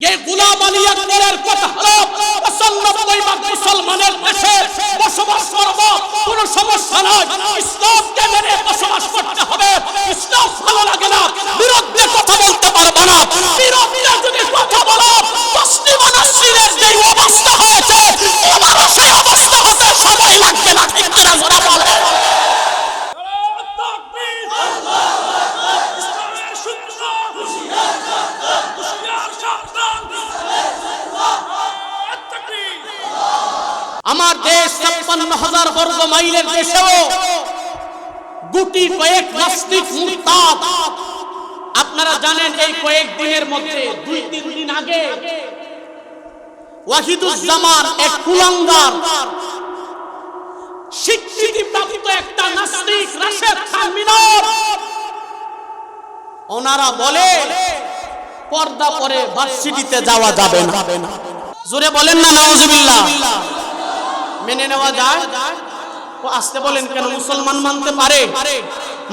এই গোলাম আলী আকবরের কথা হলো 95 ভাগ মুসলমানের দেশে বসবাস করব, কোনো সমস্যা নাই, ইসলামকে মেনে বসবাস করতে হবে। ইসলাম ভালো লাগে না, বিরুদ্ধে কথা বলতে পারবো না। বিরুদ্ধে যদি কথা বলো, মুসলিম মানুষের যে অবস্থা হয়েছে, আমারও সেই অবস্থা হতে সময় লাগবে না। ঠিক কিনা জোরে বলে। আমার দেশ 56,000 বর্গ মাইলের দেশেও গুটি কয়েক নাস্তিক মুরতাদ। আপনারা জানেন এই কয়েকদিনের মধ্যে 2-3 দিন আগে ওয়াহিদুজ্জামান এক কুলাঙ্গার স্বীকৃতিপ্রাপ্ত একটা নাস্তিক রাশেদ খান মিনার, ওনারা বলে পর্দা পরে ভার্সিটিতে যাওয়া যাবে না। জোরে বলেন না নাউজুবিল্লাহ। মেনে নেওয়া যায়? আসতে বলেন কেন? মুসলমান মানতে পারে,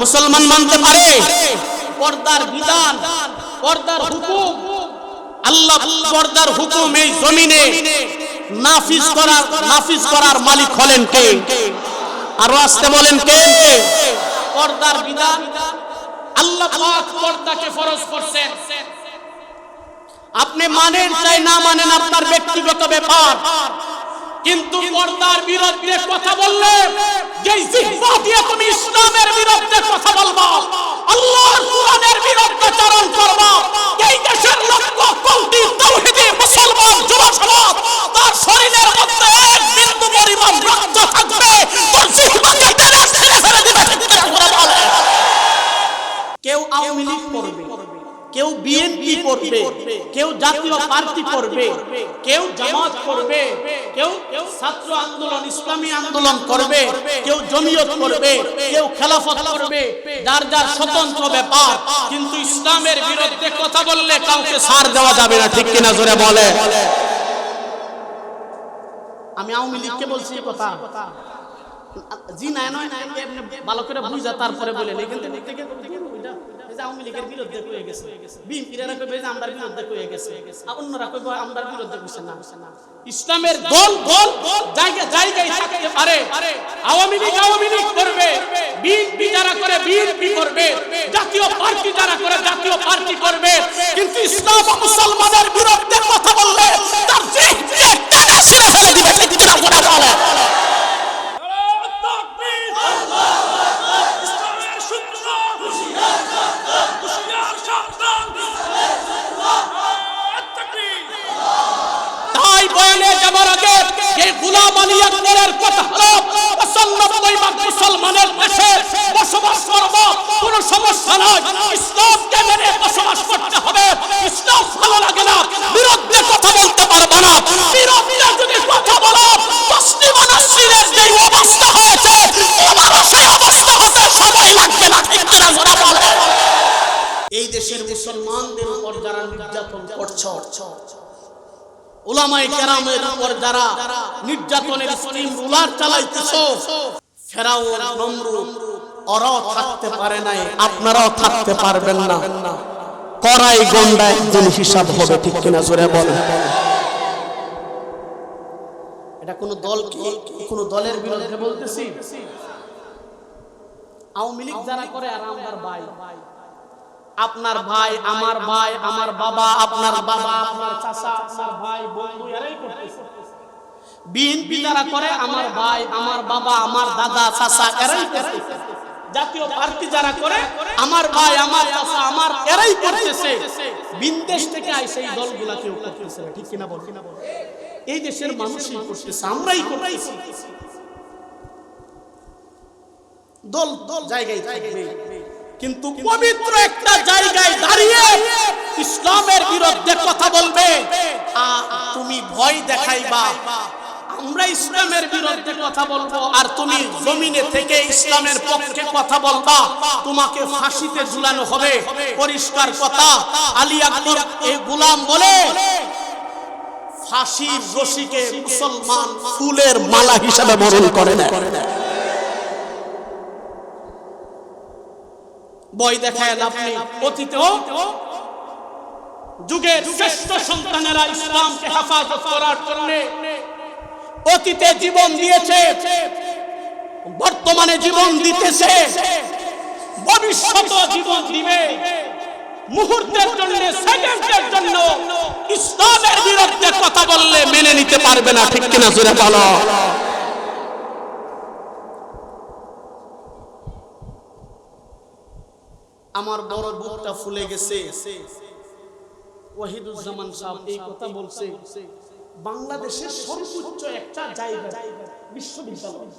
মুসলমান মানতে পারে। পর্দার বিধান, পর্দার হুকুম, আল্লাহ পর্দার হুকুম এই জমিনে নাফিজ করার মালিক হলেন কে? আরো আসতে বলেন কে? পর্দার বিধান আল্লাহ পাক পর্দাকে ফরজ করেছেন। আপনি মানেন চাই না মানেন আপনার ব্যক্তিগত ব্যাপার, কিন্তু পর্দার বিরুদ্ধে কথা বললে, যেই জিহ্বা দিয়ে তুমি ইসলামের বিরুদ্ধে কথা বলবা, আল্লাহর কোরআনের বিরুদ্ধে চারণ করবা, এই দেশের লক্ষ কোটি তাওহীদি মুসলমান যুব সমাজ তার শরীরের মধ্যে এক বিন্দু পরিমাণ রক্ত থাকবে, তোর জিহ্বাকে টেনে ছেড়ে ফেলে দিবে। ঠিক করে বলে। কেউ আওয়ামী লীগ করবে, কেউ বিএনপি করবে, কেউ জাতীয় পার্টি করবে, কেউ জামাত করবে, কেউ ছাত্র আন্দোলন ইসলামী আন্দোলন করবে, কেউ জমিয়ত করবে, কেউ খেলাফত করবে, যার যার স্বতন্ত্র ব্যাপার। কিন্তু ইসলামের বিরুদ্ধে কথা বললে কাউকে ছাড় দেওয়া যাবে না। ঠিক কিনা জোরে বলে। আমি আওয়ামী লীগকে বলছি কথা, জি না নয় না, ভালো করে বুঝা তারপরে বলে আওয়ামী লীগের বিরুদ্ধে কয়ে গেছে, বিএনপিরা কইবে যে আমরার বিরুদ্ধে কয়ে গেছে, অন্যরা কইবে আমরার বিরুদ্ধে কইছে না। ইসলামের দল জায়গায় জায়গায় থাকতে পারে। আওয়ামী লীগ করবে, বিএনপি যারা করে বিএনপি করবে, জাতীয় পার্টি যারা করে জাতীয় পার্টি করবে, কিন্তু ইসলাম ও মুসলমানের বিরুদ্ধে কথা বললে তার জিহ্বা টেনে ছিঁড়ে ফেলে দিবে। ঠিক কিনা জোরে বলে। গোলাম আলী আকবরের কথা হলো 95 ভাগ মুসলমানের দেশে বসবাস করব, কোনো সমস্যা নাই, ইসলামকে মেনে বসবাস করতে হবে। ইসলাম ভালো লাগে না, বিরুদ্ধে কথা বলতে পারবো না। বিরুদ্ধে যদি কথা বলো, মুসলিম মানুষের যে অবস্থা হয়েছে, আমারও সেই অবস্থা হতে সময় লাগবে না। ঠিক কিনা জোরে বলে। এই দেশের মুসলমানদের উপর যারা নির্যাতন করছে, উলামায়ে কেরামের উপর যারা নির্যাতনের স্কিম রুলার চালাইতেছো, ফেরাউন নমরুদ ওরাও থাকতে পারে নাই, আপনারাও থাকতে পারবেন না। করাই গন্ডা একদিন হিসাব হবে। ঠিক কিনা জোরে বলেন। এটা কোন দল কি কোন দলের বিরুদ্ধে বলতেছি? আওয়ামী লীগ যারা করে আর আমার ভাই, আপনার ভাই, আমার ভাই, আমার বাবা, আপনার বাবা, আপনার চাচা, আপনার ভাই, বন্ধু এরাই করতেছে। বিএনপি যারা করে আমার ভাই, আমার বাবা, আমার দাদা, চাচা এরাই করতেছে। জাতীয় পার্টি যারা করে আমার ভাই, আমার চাচা, আমার এরাই করতেছে। বিদেশ থেকে আইসে এই দলগুলা কেউ করতেছে। ঠিক কিনা বল? এই দেশের মানুষই করতেছে, আমরাই করতেছি। দল জায়গায় থাকবে, কিন্তু পবিত্র একটা জায়গায় দাঁড়িয়ে ইসলামের বিরুদ্ধে কথা বলবে, তুমি ভয় দেখাইবা আমরা ইসলামের বিরুদ্ধে কথা বলবো, আর তুমি জমিনে থেকে ইসলামের পক্ষে কথা বলবা, তোমাকে ফাঁসিতে ঝুলানো হবে। পরিষ্কার কথা। আলী আকবর এই গোলাম বলে ফাঁসির রশিকে মুসলমান ফুলের মালা হিসেবে বরণ করে না। বই দেখায় লাভ নেই। অতীতেও যুগের শ্রেষ্ঠ সন্তানেরা ইসলামকে হেফাজত করার জন্য অতীতে জীবন দিয়েছে, বর্তমানে জীবন দিতেছে, ভবিষ্যতে জীবন দিবে। মুহূর্তের জন্য, সেকেন্ডের জন্য ইসলামের বিরুদ্ধে কথা বললে মেনে নিতে পারবে না, ঠিক কিনা জোরে বলো। আমার বড় বুকটা ফুলে গেছে। ওয়াহিদুজ্জামান সাহেব এই কথা বলছে, বাংলাদেশের সর্বোচ্চ একটা জায়গা বিশ্ববিদ্যালয়,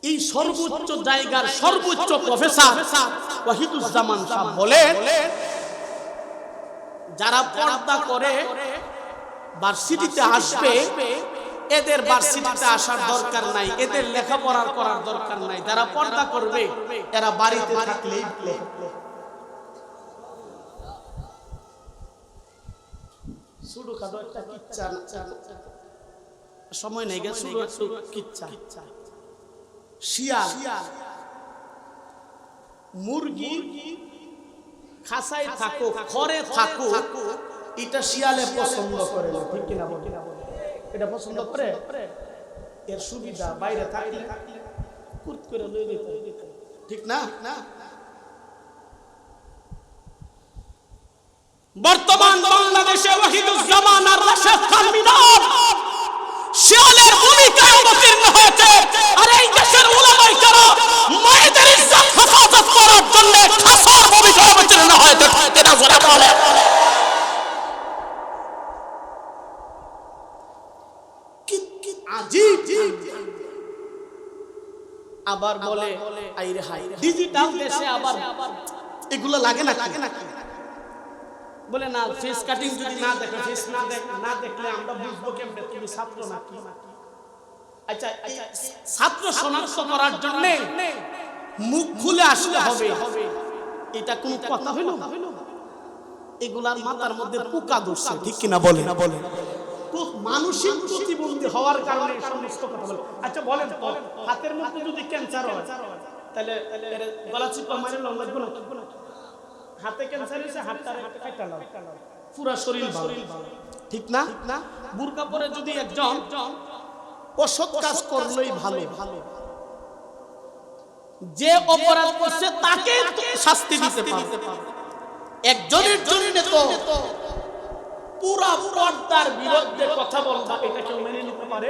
এই সর্বোচ্চ জায়গার সর্বোচ্চ প্রফেসর ওয়াহিদুজ্জামান সাহেব বলেন, যারা পর্দা করে ভার্সিটিতে আসবে, এদের ভার্সিটিতে আসার দরকার নাই, এদের লেখাপড়া করার দরকার নাই। যারা পর্দা করবে এরা বাড়িতে থাকলেই ছোটখাটো একটা কিচ্ছা, সময় নেই গেছে, কিচ্ছা। শিয়াল মুরগি খাসায় থাকো, ঘরে থাকো, এটা শিয়ালে পছন্দ করে না, ঠিক কিনা বল? এটা পছন্দ করে। এর সুবিধা বাইরে থাকলে কুত করে লয়ে যেতে, ঠিক না? বর্তমান বাংলাদেশে ওয়াহিদুজ্জামান আর রাশেদ খান মিনার শিয়ালের ভূমিকায় অবতীর্ণ হয়েছে। আর এই দেশের উলামায়ে কেরাম মায়েদের ইজ্জত হেফাজত করার জন্য খাসার ভূমিকায় অবতীর্ণ হয়েছে, এটা জোরে বলে। কি আজীব। আবার বলে আইরে হাই ডিজিটাল দেশে আবার এগুলো লাগে না, বলে না ফেস কাটিং যদি না দেখে, ফেস না দেখলে আমরা বুঝবো কেমনে তুমি ছাত্র নাকি। আচ্ছা, ছাত্র শনাক্ত করার জন্য মুখ খুলে আসতে হবে, এটা কোন কথা হইল? এগুলার মাথার মধ্যে পোকা ধরছে, ঠিক কিনা বলে? মানসিক প্রতিবন্ধী হওয়ার কারণে সমস্ত কথা বলে। আচ্ছা বলেন তো, হাতের মধ্যে যদি ক্যান্সার হয় তাহলে গলা চিপা মারে লাগবে না? হাতে ক্যান্সার হয়েছে, হাতটা কাটা লাও, পুরো শরীর ভালো, ঠিক না? বুরকা পরে যদি একজন অসৎ কাজ করলেই ভালো, যে অপরাধ করছে তাকে শাস্তি দিতে পারে। একজনের জন্য তো পুরা পর্দার বিরুদ্ধে কথা বলবা, এটা কেউ মেনে নিতে পারে?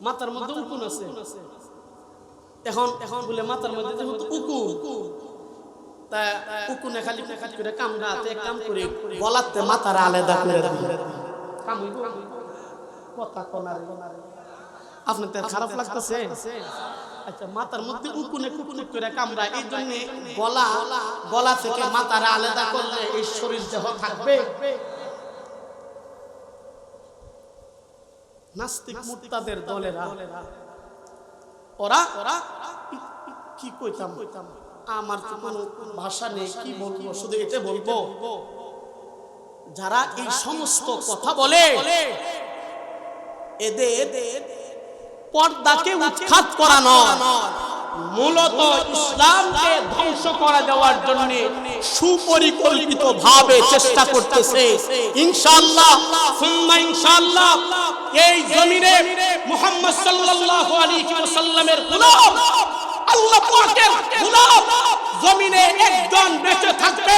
মাথার মধ্যে উকুন আছে, এখন বলে মাথার মধ্যে যেহেতু উকুন, তা উকুনে খালি করে কামড়াতে কাম করে গলাতে মাথার আলাদা করে কথা কোনারে। আপনাদের খারাপ লাগতেছে? আচ্ছা, মাথার মধ্যে উকুনে কুকুনে করে কামড়ায়, এই জন্য গলা থেকে মাথার আলাদা করলে এই শরীর দেহ থাকবে। নাস্তিক মুরতাদের দলেরা ওরা কি কইতাম, আমার তো কোনো ভাষা নেই, কি বলবো, শুধু এটা বলবো, যারা এই সমস্ত কথা বলে এদের পর্দাকে উৎখাত করা নয়, মূলত ইসলামকে ধ্বংস করে দেওয়ার জন্য সুপরিকল্পিত ভাবে চেষ্টা করতেছে। ইনশাআল্লাহ সুম্মা ইনশাআল্লাহ এই জমিনে মুহাম্মদ সাল্লাল্লাহু আলাইহি ওয়াসাল্লামের গোলাম, আল্লাহ পাকের গোলাম জমিনে একজন বেঁচে থাকবে,